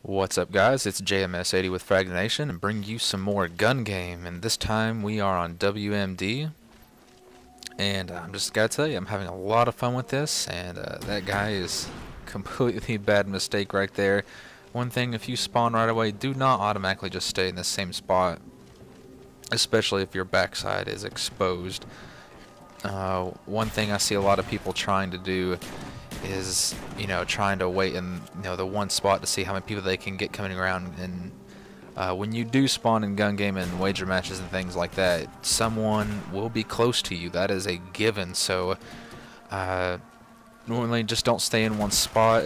What's up, guys? It's JMS80 with Fragmentation and bring you some more gun game, and this time we are on WMD, and I'm just gotta tell you, I'm having a lot of fun with this, and that guy is completely bad mistake right there. One thing, if you spawn right away, do not automatically just stay in the same spot, especially if your backside is exposed. One thing I see a lot of people trying to do is, trying to wait in, the one spot to see how many people they can get coming around. And when you do spawn in gun game and wager matches and things like that, someone will be close to you. That is a given. So normally just don't stay in one spot.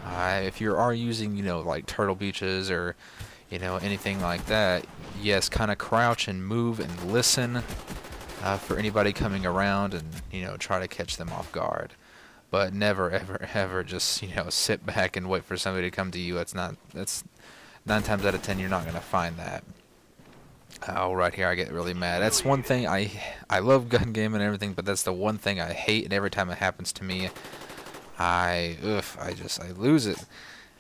If you are using, like Turtle Beaches or, anything like that, yes, kind of crouch and move and listen for anybody coming around and, try to catch them off guard. But never, ever, ever just, sit back and wait for somebody to come to you. That's 9 times out of 10, you're not going to find that. Oh, right here, I get really mad. That's one thing, I love gun game and everything, but that's the one thing I hate, and every time it happens to me, I lose it.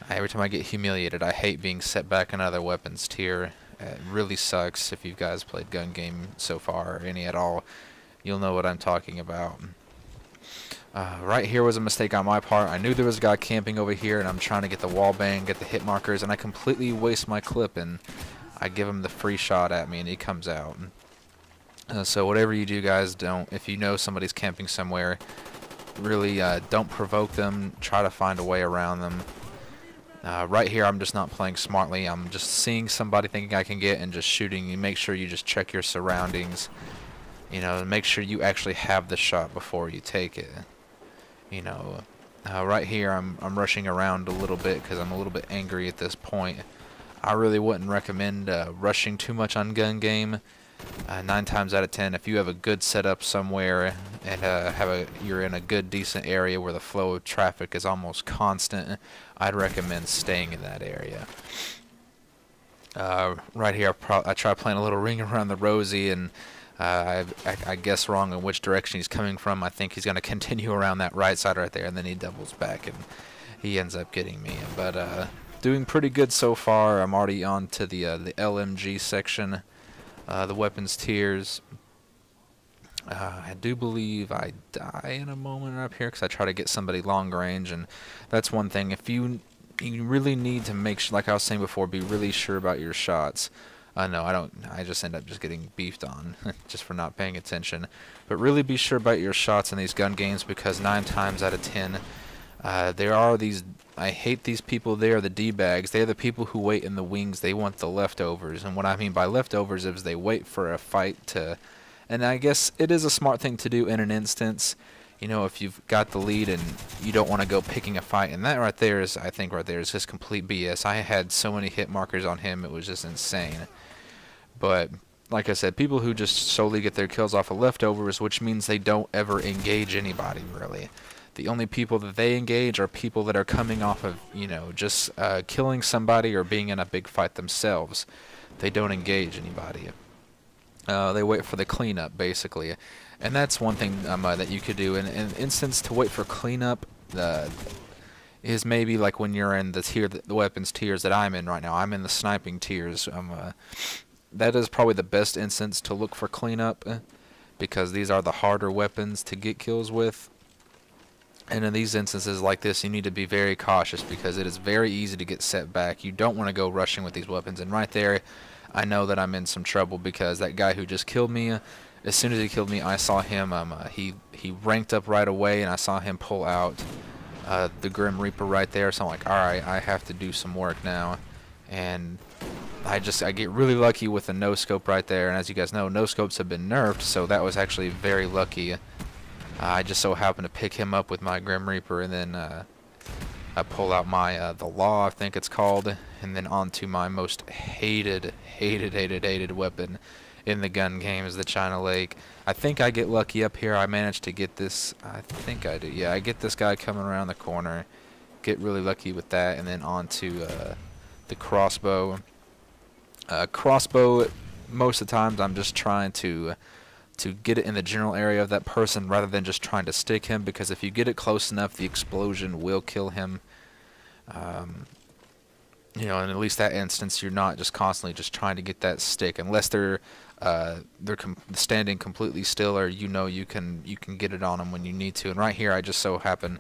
Every time I get humiliated, I hate being set back in other weapons tier. It really sucks. If you guys played gun game so far, or any at all, you'll know what I'm talking about. Right here was a mistake on my part. I knew there was a guy camping over here, and I'm trying to get the wall bang, get the hit markers, and I completely waste my clip, and I give him the free shot at me, and he comes out. So whatever you do, guys, if you know somebody's camping somewhere, really don't provoke them. Try to find a way around them. Right here, I'm just not playing smartly. I'm just seeing somebody thinking I can get and just shooting. You make sure you just check your surroundings. Make sure you actually have the shot before you take it. Right here I'm rushing around a little bit because I'm a little bit angry at this point. I really wouldn't recommend rushing too much on gun game. 9 times out of 10, if you have a good setup somewhere and you're in a good decent area where the flow of traffic is almost constant, I'd recommend staying in that area. Right here I try playing a little ring around the rosy, and I guess wrong on which direction he's coming from. I think he's going to continue around that right side right there, and then he doubles back and he ends up getting me. But doing pretty good so far. I'm already on to the LMG section, the weapons tiers. I do believe I die in a moment up here because I try to get somebody long range, and that's one thing. If you really need to make sure, like I was saying before, be really sure about your shots. No, I don't. I just end up just getting beefed on just for not paying attention. But really be sure about your shots in these gun games, because 9 times out of 10, there are these. I hate these people. They are the D-bags. They are the people who wait in the wings. They want the leftovers. And what I mean by leftovers is they wait for a fight to. And I guess it is a smart thing to do in an instance. If you've got the lead and you don't want to go picking a fight, and that right there is, I think right there is just complete BS. I had so many hit markers on him, it was just insane. But like I said, people who just solely get their kills off of leftovers, which means they don't ever engage anybody really. The only people that they engage are people that are coming off of, just killing somebody or being in a big fight themselves. They don't engage anybody. They wait for the cleanup, basically. And that's one thing that you could do. In an instance to wait for cleanup is maybe like when you're in the weapons tiers that I'm in right now. I'm in the sniping tiers. That is probably the best instance to look for cleanup, because these are the harder weapons to get kills with. And in these instances like this, you need to be very cautious, because it is very easy to get set back. You don't want to go rushing with these weapons. And right there, I know that I'm in some trouble, because that guy who just killed me, as soon as he killed me, I saw him, he ranked up right away, and I saw him pull out the Grim Reaper right there. So I'm like, alright, I have to do some work now. And I get really lucky with the no-scope right there, and as you guys know, no-scopes have been nerfed, so that was actually very lucky. I just so happened to pick him up with my Grim Reaper, and then I pull out my the Law, I think it's called, and then onto my most hated weapon in the gun game is the China Lake. I think I get lucky up here. I managed to get this. I think I do. Yeah, I get this guy coming around the corner, get really lucky with that, and then onto the crossbow. Crossbow, most of the times I'm just trying to get it in the general area of that person rather than just trying to stick him, because if you get it close enough, the explosion will kill him. you know, in at least that instance, you're not just constantly just trying to get that stick, unless they're standing completely still, or you know you can get it on them when you need to. And right here, I just so happen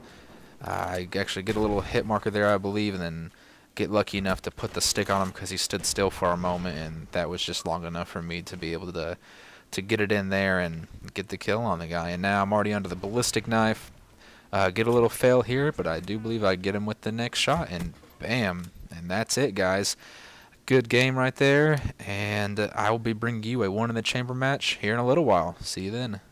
I actually get a little hit marker there, I believe, and then get lucky enough to put the stick on him because he stood still for a moment, and that was just long enough for me to be able to get it in there and get the kill on the guy. And now I'm already under the ballistic knife. Get a little fail here, but I do believe I get him with the next shot, and bam, and that's it, guys. Good game right there, and I will be bringing you a one in the chamber match here in a little while. See you then.